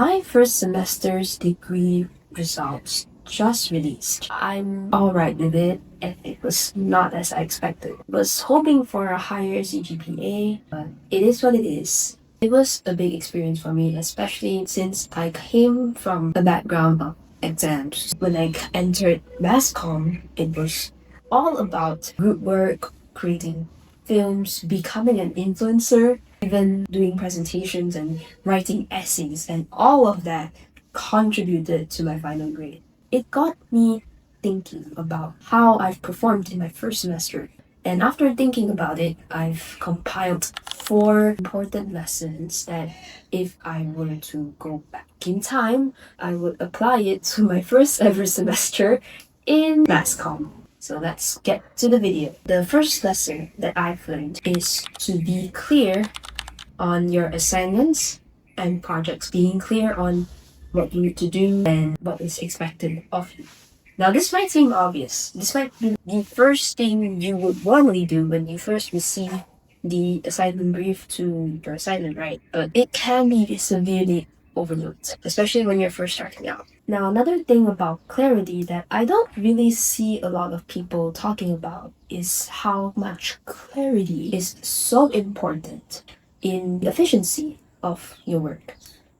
My first semester's degree results just released. I'm alright with it, and it was not as I expected. Was hoping for a higher CGPA, but it is what it is. It was a big experience for me, especially since I came from a background of exams. When I entered mass comm, it was all about group work, creating films, becoming an influencer, even doing presentations and writing essays, and all of that contributed to my final grade. It got me thinking about how I've performed in my first semester. And after thinking about it, I've compiled 4 important lessons that if I were to go back in time, I would apply it to my first ever semester in mass comm. So let's get to the video. The first lesson that I've learned is to be clear on your assignments and projects, being clear on what you need to do and what is expected of you. Now, this might seem obvious. This might be the first thing you would normally do when you first receive the assignment brief to your assignment, right? But it can be severely overlooked, especially when you're first starting out. Now, another thing about clarity that I don't really see a lot of people talking about is how much clarity is so important in the efficiency of your work.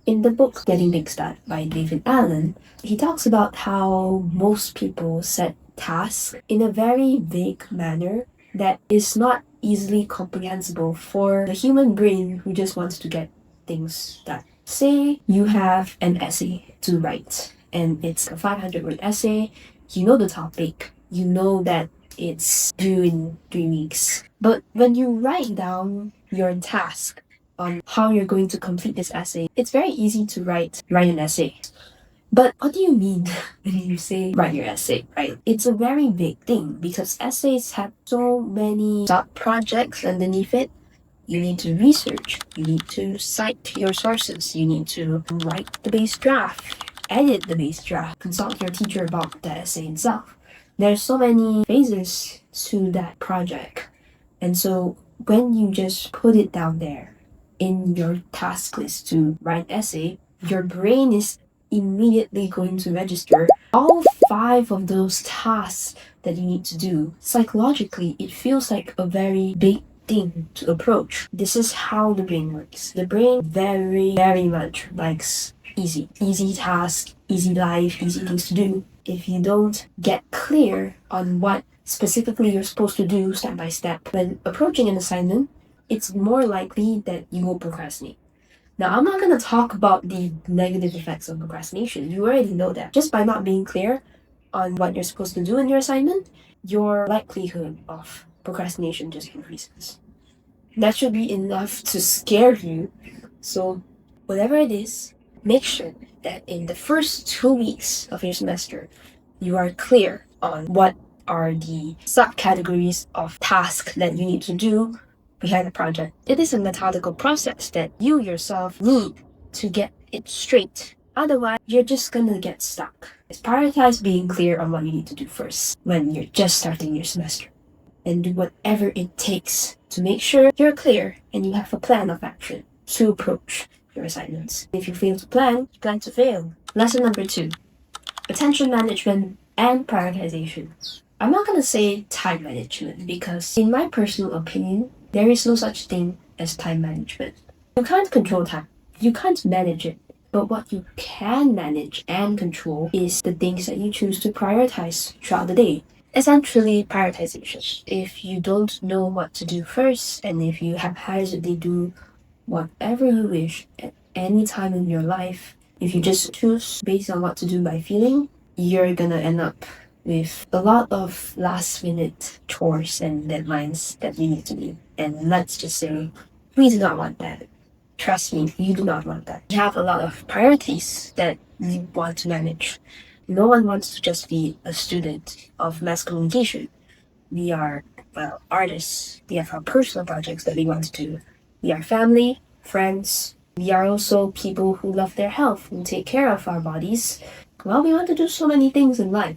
In the book Getting Things Done by David Allen, he talks about how most people set tasks in a very vague manner that is not easily comprehensible for the human brain who just wants to get things done. Say you have an essay to write, and it's a 500-word essay. You know the topic, you know that it's due in 3 weeks. But when you write down your task on how you're going to complete this essay, it's very easy to write an essay. But what do you mean when you say write your essay, right? It's a very big thing because essays have so many sub-projects underneath it. You need to research, you need to cite your sources, you need to write the base draft, edit the base draft, consult your teacher about the essay itself. There's so many phases to that project. And so when you just put it down there in your task list to write essay, your brain is immediately going to register all 5 of those tasks that you need to do. Psychologically, it feels like a very big thing to approach. This is how the brain works. The brain very, very much likes easy tasks, easy life, easy things to do. If you don't get clear on what specifically you're supposed to do step by step when approaching an assignment, it's more likely that you will procrastinate. Now, I'm not going to talk about the negative effects of procrastination. You already know that. Just by not being clear on what you're supposed to do in your assignment, your likelihood of procrastination just increases. That should be enough to scare you. So, whatever it is, make sure that in the first 2 weeks of your semester, you are clear on what are the subcategories of tasks that you need to do behind the project. It is a methodical process that you yourself need to get it straight. Otherwise, you're just gonna get stuck. Prioritize being clear on what you need to do first when you're just starting your semester. And do whatever it takes to make sure you're clear and you have a plan of action to approach your assignments. If you fail to plan, you plan to fail. Lesson number 2, attention management and prioritization. I'm not going to say time management because in my personal opinion, there is no such thing as time management. You can't control time. You can't manage it. But what you can manage and control is the things that you choose to prioritize throughout the day. Essentially, prioritization. If you don't know what to do first, and if you haphazardly do whatever you wish at any time in your life, if you just choose based on what to do by feeling, you're gonna end up with a lot of last-minute chores and deadlines that you need to do. And let's just say, we do not want that. Trust me, you do not want that. You have a lot of priorities that you want to manage. No one wants to just be a student of mass communication. We are, artists. We have our personal projects that we want to do. We are family, friends. We are also people who love their health and take care of our bodies. Well, we want to do so many things in life.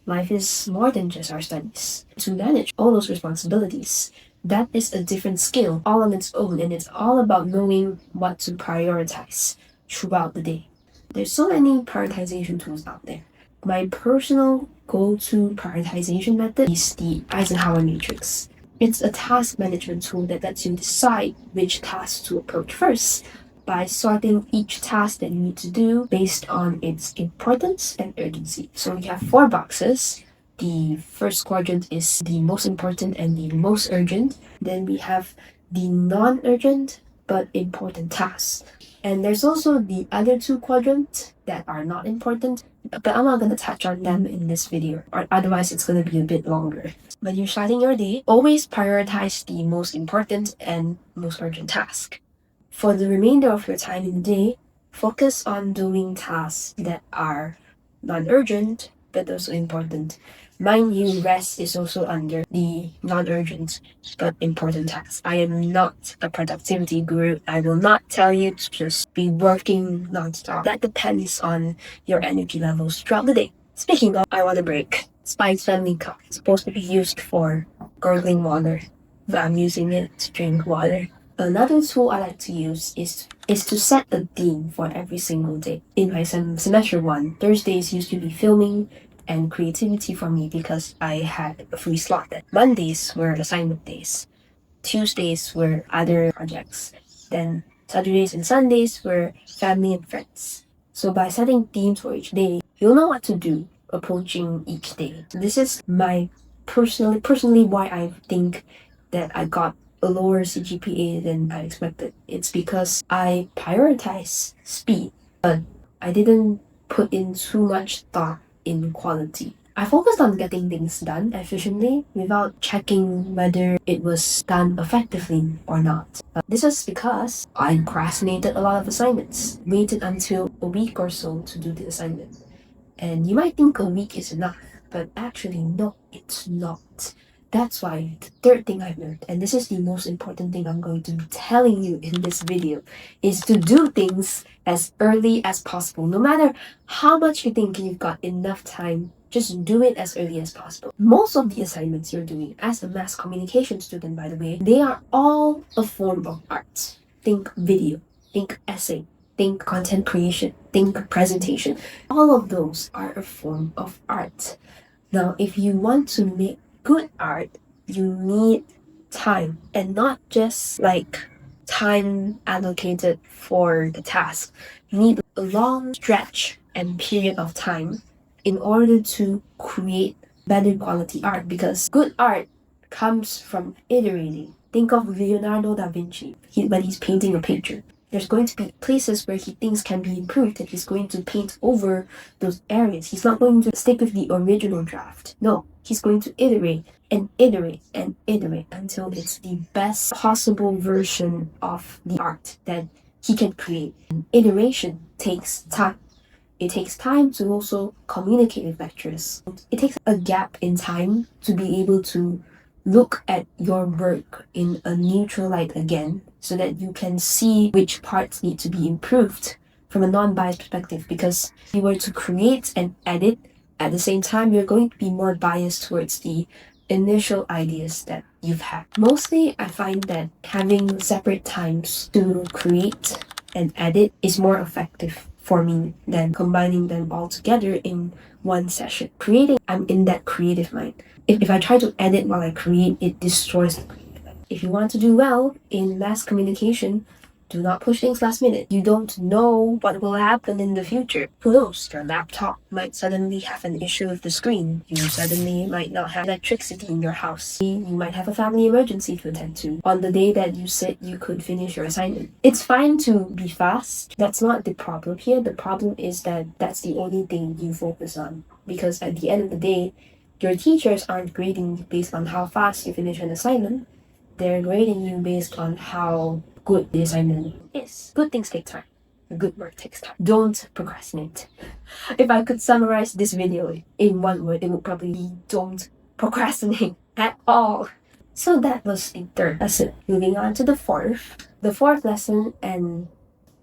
Life is more than just our studies. To manage all those responsibilities, that is a different skill all on its own, and it's all about knowing what to prioritize throughout the day. There's so many prioritization tools out there. My personal go-to prioritization method is the Eisenhower matrix. It's a task management tool that lets you decide which tasks to approach first by sorting each task that you need to do based on its importance and urgency. So you have four boxes. The first quadrant is the most important and the most urgent. Then we have the non-urgent but important tasks. And there's also the other two quadrants that are not important, but I'm not gonna touch on them in this video, or otherwise it's gonna be a bit longer. When you're starting your day, always prioritize the most important and most urgent task. For the remainder of your time in the day, focus on doing tasks that are non-urgent but also important. Mind you, rest is also under the non-urgent but important tasks. I am not a productivity guru. I will not tell you to just be working non-stop. That depends on your energy levels throughout the day. Speaking of, I want a break. Spice Family Cup. It's supposed to be used for gurgling water, but I'm using it to drink water. Another tool I like to use is to set a theme for every single day. In my semester 1, Thursdays used to be filming and creativity for me because I had a free slot. Then Mondays were assignment days. Tuesdays were other projects. Then Saturdays and Sundays were family and friends. So by setting themes for each day, you'll know what to do approaching each day. This is my personally why I think that I got a lower CGPA than I expected. It's because I prioritize speed, but I didn't put in too much thought in quality. I focused on getting things done efficiently without checking whether it was done effectively or not. This was because I procrastinated a lot of assignments, waited until a week or so to do the assignment. And you might think a week is enough, but actually, no, it's not. That's why the third thing I've learned, and this is the most important thing I'm going to be telling you in this video, is to do things as early as possible. No matter how much you think you've got enough time, just do it as early as possible. Most of the assignments you're doing as a mass communication student, by the way, they are all a form of art. Think video, think essay, think content creation, think presentation. All of those are a form of art. Now, if you want to make good art, you need time, and not just like time allocated for the task. You need a long stretch and period of time in order to create better quality art, because good art comes from iterating. Think of Leonardo da Vinci when he's painting a picture. There's going to be places where he thinks can be improved, and he's going to paint over those areas. He's not going to stick with the original draft. No, he's going to iterate and iterate and iterate until it's the best possible version of the art that he can create. And iteration takes time. It takes time to also communicate with lecturers. It takes a gap in time to be able to look at your work in a neutral light again, so that you can see which parts need to be improved from a non-biased perspective. Because if you were to create and edit at the same time, you're going to be more biased towards the initial ideas that you've had. Mostly, I find that having separate times to create and edit is more effective for me than combining them all together in one session. Creating, I'm in that creative mind. If I try to edit while I create, it destroys the creative mind. If you want to do well in mass communication, do not push things last minute. You don't know what will happen in the future. Who knows? Your laptop might suddenly have an issue with the screen. You suddenly might not have electricity in your house. You might have a family emergency to attend to. On the day that you said you could finish your assignment. It's fine to be fast. That's not the problem here. The problem is that that's the only thing you focus on. Because at the end of the day, your teachers aren't grading you based on how fast you finish an assignment. They're grading you based on how good the assignment is. Good things take time. Good work takes time. Don't procrastinate. If I could summarize this video in one word, it would probably be don't procrastinate at all. So that was the third lesson. Moving on to the fourth. The fourth lesson, and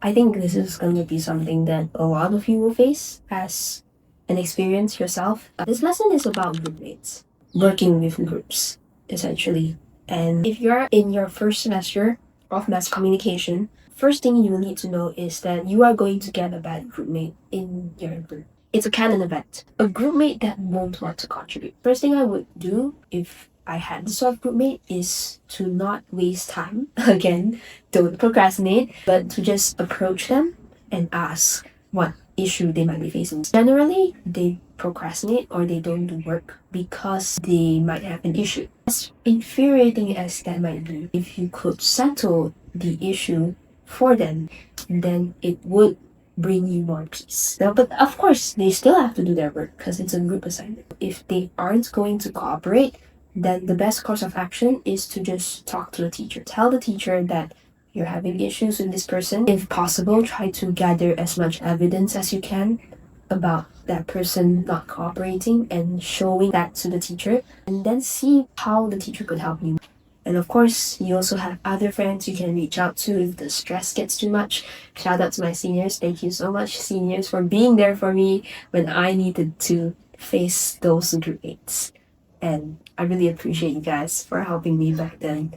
I think this is going to be something that a lot of you will face as an experience yourself. This lesson is about group mates. Working with groups, essentially. And if you're in your first semester of mass communication, First thing you need to know is that you are going to get a bad groupmate in your group. It's a canon event. A groupmate that won't want to contribute. First thing I would do if I had this sort of groupmate is to not waste time. Again, don't procrastinate, but to just approach them and ask what issue they might be facing. Generally, they procrastinate or they don't do work because they might have an issue. As infuriating as that might be, if you could settle the issue for them, then it would bring you more peace. Now, but of course, they still have to do their work because it's a group assignment. If they aren't going to cooperate, then the best course of action is to just talk to the teacher. Tell the teacher that you're having issues with this person. If possible, try to gather as much evidence as you can about that person not cooperating and showing that to the teacher, and then see how the teacher could help you. And of course, you also have other friends you can reach out to if the stress gets too much. Shout out to my seniors. Thank you so much, seniors, for being there for me when I needed to face those group mates. And I really appreciate you guys for helping me back then.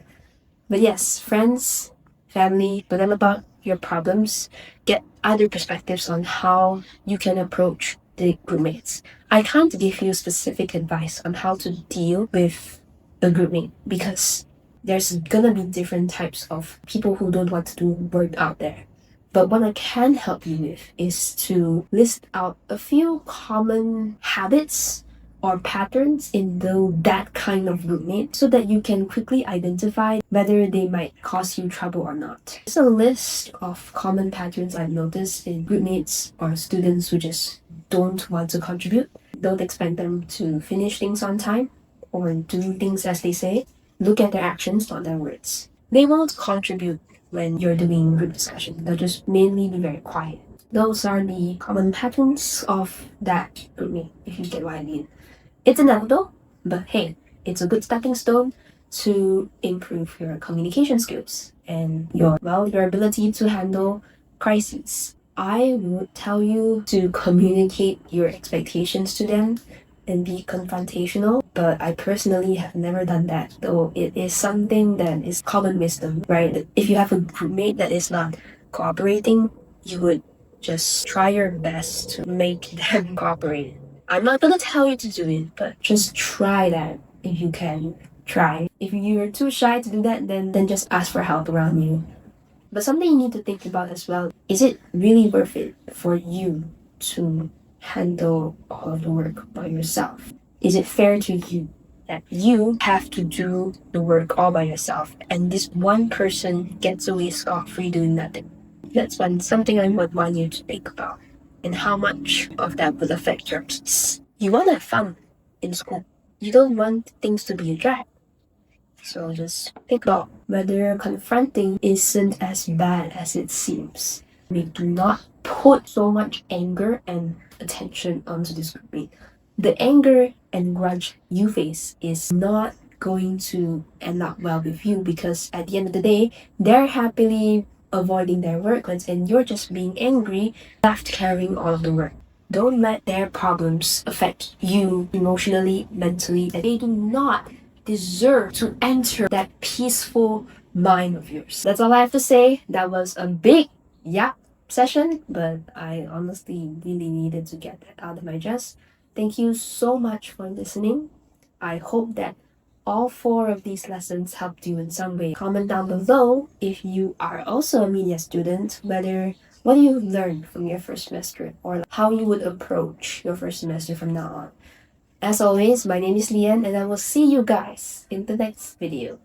But yes, friends, family, tell them about your problems. Get other perspectives on how you can approach the groupmates. I can't give you specific advice on how to deal with a groupmate because there's gonna be different types of people who don't want to do work out there. But what I can help you with is to list out a few common habits or patterns in that kind of groupmate so that you can quickly identify whether they might cause you trouble or not. It's a list of common patterns I've noticed in groupmates or students who just don't want to contribute. Don't expect them to finish things on time or do things as they say. Look at their actions, not their words. They won't contribute when you're doing group discussion. They'll just mainly be very quiet. Those are the common patterns of that groupmate, if you get what I mean. It's inevitable, but hey, it's a good stepping stone to improve your communication skills and your ability to handle crises. I would tell you to communicate your expectations to them and be confrontational, but I personally have never done that, though it is something that is common wisdom, right? If you have a groupmate that is not cooperating, you would just try your best to make them cooperate. I'm not gonna tell you to do it, but just try that if you can. Try. If you're too shy to do that, then just ask for help around you. But something you need to think about as well, is it really worth it for you to handle all of the work by yourself? Is it fair to you that you have to do the work all by yourself and this one person gets away scot-free doing nothing? That's something I would want you to think about, and how much of that will affect your peace. You want to have fun in school. You don't want things to be a drag. So just think about whether confronting isn't as bad as it seems. We do not put so much anger and attention onto this groupmate. The anger and grudge you face is not going to end up well with you because at the end of the day, they're happily avoiding their work and you're just being angry, left carrying all of the work. Don't let their problems affect you emotionally, mentally. They do not deserve to enter that peaceful mind of yours. That's all I have to say. That was a big yap session, but I honestly really needed to get that out of my chest. Thank you so much for listening. I hope that all 4 of these lessons helped you in some way. Comment down below if you are also a media student, what do you learned from your first semester or how you would approach your first semester from now on. As always, my name is Lian and I will see you guys in the next video.